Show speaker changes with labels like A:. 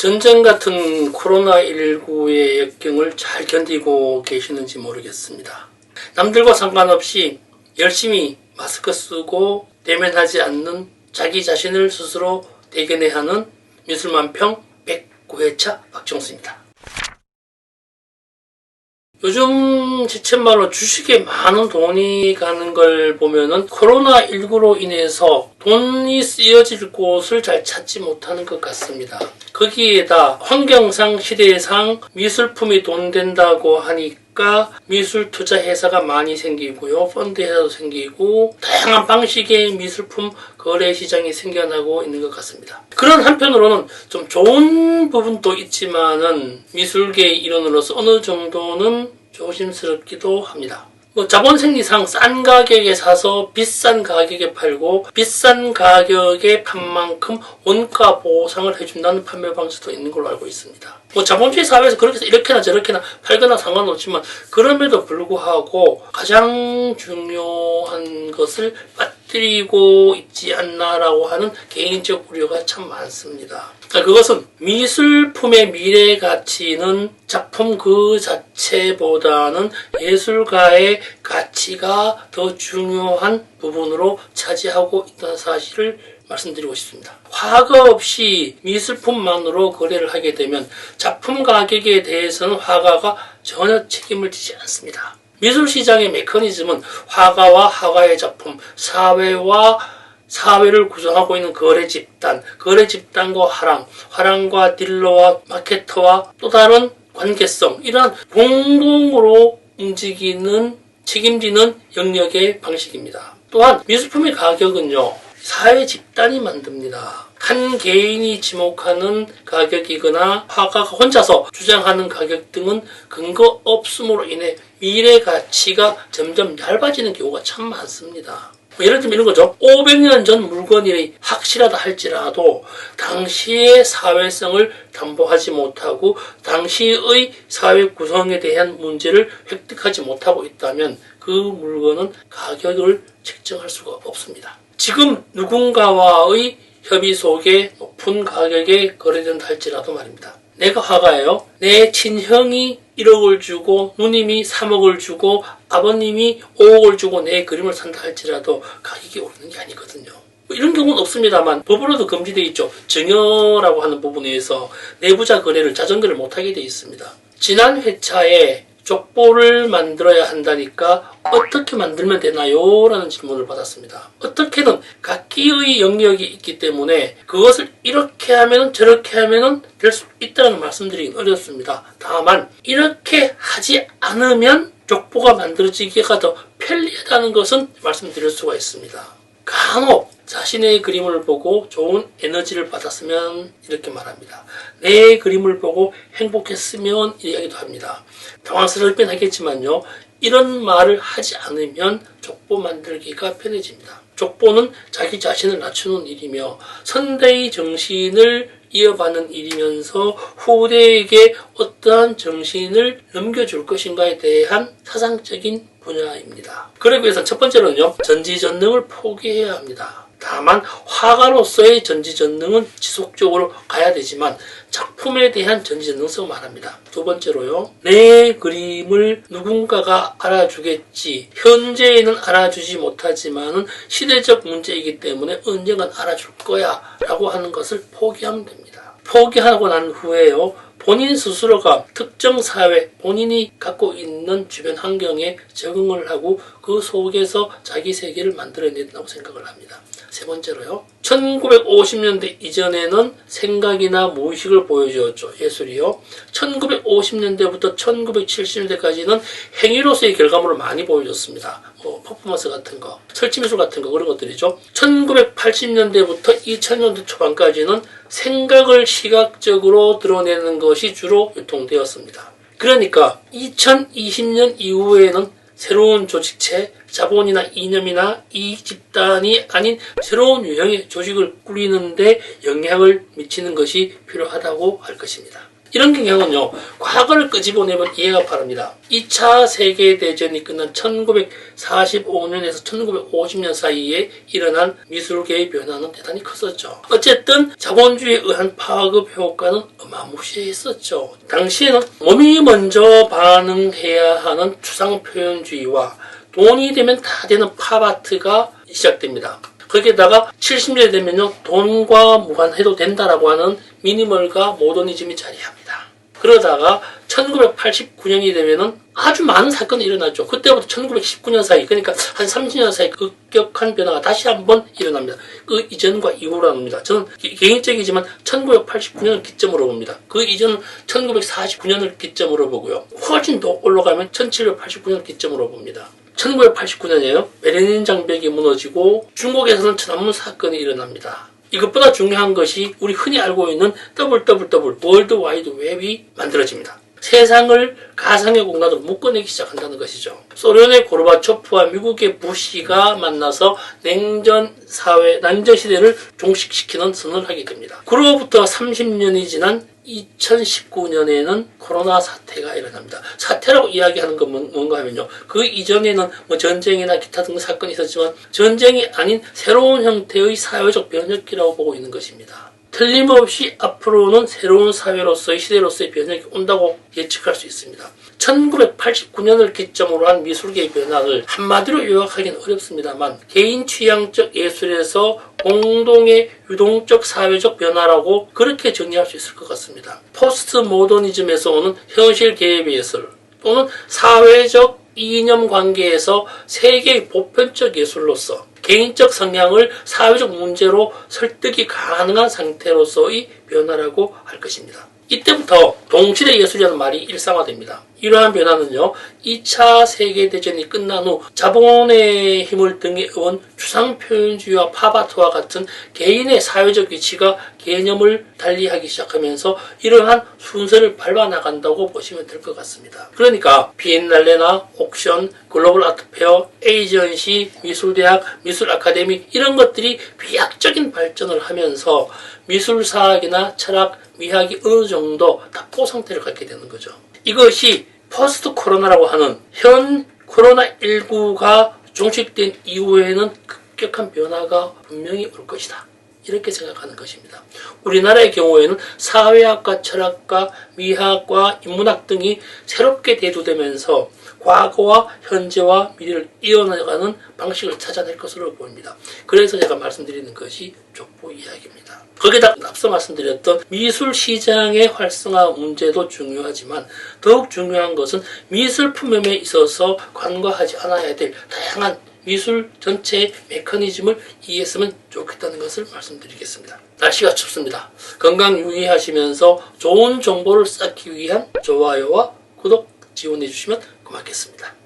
A: 전쟁 같은 코로나19의 역경을 잘 견디고 계시는지 모르겠습니다. 남들과 상관없이 열심히 마스크 쓰고 대면하지 않는 자기 자신을 스스로 대견해야 하는 미술만평 109회차 박정수입니다. 요즘 지천말로 주식에 많은 돈이 가는 걸 보면은 코로나19로 인해서 돈이 쓰여질 곳을 잘 찾지 못하는 것 같습니다. 거기에다 환경상 시대상 미술품이 돈 된다고 하니까 미술 투자 회사가 많이 생기고요. 펀드 회사도 생기고 다양한 방식의 미술품 거래 시장이 생겨나고 있는 것 같습니다. 그런 한편으로는 좀 좋은 부분도 있지만은 미술계의 일원으로서 어느 정도는 조심스럽기도 합니다. 자본 생리상 싼 가격에 사서 비싼 가격에 팔고 비싼 가격에 판 만큼 원가 보상을 해준다는 판매 방식도 있는 걸로 알고 있습니다. 자본주의 사회에서 그렇게 해서 이렇게나 저렇게나 팔거나 상관없지만 그럼에도 불구하고 가장 중요한 것을 빠뜨리고 있지 않나라고 하는 개인적 우려가 참 많습니다. 그것은 미술품의 미래 가치는 작품 그 자체보다는 예술가의 가치가 더 중요한 부분으로 차지하고 있다는 사실을 말씀드리고 싶습니다. 화가 없이 미술품만으로 거래를 하게 되면 작품 가격에 대해서는 화가가 전혀 책임을 지지 않습니다. 미술시장의 메커니즘은 화가와 화가의 작품, 사회를 구성하고 있는 거래 집단과 화랑과 딜러와 마케터와 또 다른 관계성, 이러한 공동으로 움직이는 책임지는 영역의 방식입니다. 또한 미술품의 가격은요, 사회 집단이 만듭니다. 한 개인이 지목하는 가격이거나 화가가 혼자서 주장하는 가격 등은 근거 없음으로 인해 미래 가치가 점점 얇아지는 경우가 참 많습니다. 예를 들면 이런 거죠. 500년 전 물건이 확실하다 할지라도 당시의 사회성을 담보하지 못하고 당시의 사회 구성에 대한 문제를 획득하지 못하고 있다면 그 물건은 가격을 책정할 수가 없습니다. 지금 누군가와의 협의 속에 높은 가격에 거래된다 할지라도 말입니다. 내가 화가예요. 내 친형이 1억을 주고 누님이 3억을 주고 아버님이 5억을 주고 내 그림을 산다 할지라도 가격이 오르는 게 아니거든요. 이런 경우는 없습니다만 법으로도 금지되어 있죠. 증여라고 하는 부분에서 내부자 거래를 자전거를 못하게 되어 있습니다. 지난 회차에 족보를 만들어야 한다니까 어떻게 만들면 되나요? 라는 질문을 받았습니다. 어떻게는 각기의 영역이 있기 때문에 그것을 이렇게 하면 저렇게 하면 될 수 있다는 말씀드리긴 어렵습니다. 다만 이렇게 하지 않으면 족보가 만들어지기가 더 편리하다는 것은 말씀드릴 수가 있습니다. 간혹 자신의 그림을 보고 좋은 에너지를 받았으면 이렇게 말합니다. 내 그림을 보고 행복했으면 이야기도 합니다. 당황스럽긴 하겠지만요, 이런 말을 하지 않으면 족보 만들기가 편해집니다. 족보는 자기 자신을 낮추는 일이며 선대의 정신을 이어받는 일이면서 후대에게 어떠한 정신을 넘겨줄 것인가에 대한 사상적인 분야입니다. 그러기 위해서는 첫 번째로는요, 전지전능을 포기해야 합니다. 다만 화가로서의 전지전능은 지속적으로 가야 되지만 작품에 대한 전지전능성을 말합니다. 두 번째로요, 내 그림을 누군가가 알아주겠지, 현재에는 알아주지 못하지만 시대적 문제이기 때문에 언젠간 알아줄 거야 라고 하는 것을 포기하면 됩니다. 포기하고 난 후에요, 본인 스스로가 특정 사회, 본인이 갖고 있는 주변 환경에 적응을 하고 그 속에서 자기 세계를 만들어낸다고 생각을 합니다. 세 번째로요, 1950년대 이전에는 생각이나 무의식을 보여주었죠. 예술이요. 1950년대부터 1970년대까지는 행위로서의 결과물을 많이 보여줬습니다. 퍼포먼스 같은 거, 설치미술 같은 거, 그런 것들이죠. 1980년대부터 2000년대 초반까지는 생각을 시각적으로 드러내는 것이 주로 유통되었습니다. 그러니까 2020년 이후에는 새로운 조직체, 자본이나 이념이나 이익 집단이 아닌 새로운 유형의 조직을 꾸리는데 영향을 미치는 것이 필요하다고 할 것입니다. 이런 경향은요, 과거를 끄집어내면 이해가 바랍니다. 2차 세계대전이 끝난 1945년에서 1950년 사이에 일어난 미술계의 변화는 대단히 컸었죠. 어쨌든 자본주의에 의한 파급 효과는 어마무시했었죠. 당시에는 몸이 먼저 반응해야 하는 추상표현주의와 돈이 되면 다 되는 팝아트가 시작됩니다. 거기에다가 70년대 되면요, 돈과 무관해도 된다라고 하는 미니멀과 모더니즘이 자리합니다. 그러다가 1989년이 되면은 아주 많은 사건이 일어났죠. 그때부터 1919년 사이, 그러니까 한 30년 사이 급격한 변화가 다시 한번 일어납니다. 그 이전과 이후라는 겁니다. 저는 개인적이지만 1989년을 기점으로 봅니다. 그 이전은 1949년을 기점으로 보고요. 훨씬 더 올라가면 1789년을 기점으로 봅니다. 1989년이에요. 베를린 장벽이 무너지고 중국에서는 천안문 사건이 일어납니다. 이것보다 중요한 것이 우리 흔히 알고 있는 WWW 월드 와이드 웹이 만들어집니다. 세상을 가상의 공간으로 묶어내기 시작한다는 것이죠. 소련의 고르바초프와 미국의 부시가 만나서 냉전 시대를 종식시키는 선언을 하게 됩니다. 그로부터 30년이 지난 2019년에는 코로나 사태가 일어납니다. 사태라고 이야기하는 건 뭔가 하면요, 그 이전에는 뭐 전쟁이나 기타 등 사건이 있었지만 전쟁이 아닌 새로운 형태의 사회적 변혁기라고 보고 있는 것입니다. 틀림없이 앞으로는 새로운 사회로서의 시대로서의 변혁이 온다고 예측할 수 있습니다. 1989년을 기점으로 한 미술계의 변화를 한마디로 요약하기는 어렵습니다만 개인 취향적 예술에서 공동의 유동적 사회적 변화라고 그렇게 정리할 수 있을 것 같습니다. 포스트 모더니즘에서 오는 현실 개입 예술 또는 사회적 이념 관계에서 세계의 보편적 예술로서 개인적 성향을 사회적 문제로 설득이 가능한 상태로서의 변화라고 할 것입니다. 이때부터 동시대 예술이라는 말이 일상화됩니다. 이러한 변화는요, 2차 세계대전이 끝난 후 자본의 힘을 등에 온 추상표현주의와 팝아트와 같은 개인의 사회적 위치가 개념을 달리하기 시작하면서 이러한 순서를 밟아나간다고 보시면 될 것 같습니다. 그러니까 비엔날레나 옥션, 글로벌 아트페어, 에이전시, 미술대학, 미술아카데미 이런 것들이 비약적인 발전을 하면서 미술사학이나 철학, 미학이 어느 정도 답보 상태를 갖게 되는 거죠. 이것이 포스트 코로나라고 하는 현 코로나19가 종식된 이후에는 급격한 변화가 분명히 올 것이다. 이렇게 생각하는 것입니다. 우리나라의 경우에는 사회학과, 철학과, 미학과, 인문학 등이 새롭게 대두되면서 과거와 현재와 미래를 이어나가는 방식을 찾아낼 것으로 보입니다. 그래서 제가 말씀드리는 것이 족보 이야기입니다. 거기다 앞서 말씀드렸던 미술 시장의 활성화 문제도 중요하지만 더욱 중요한 것은 미술 품염에 있어서 간과하지 않아야 될 다양한 미술 전체의 메커니즘을 이해했으면 좋겠다는 것을 말씀드리겠습니다. 날씨가 춥습니다. 건강 유의하시면서 좋은 정보를 쌓기 위한 좋아요와 구독 지원해 주시면 고맙겠습니다.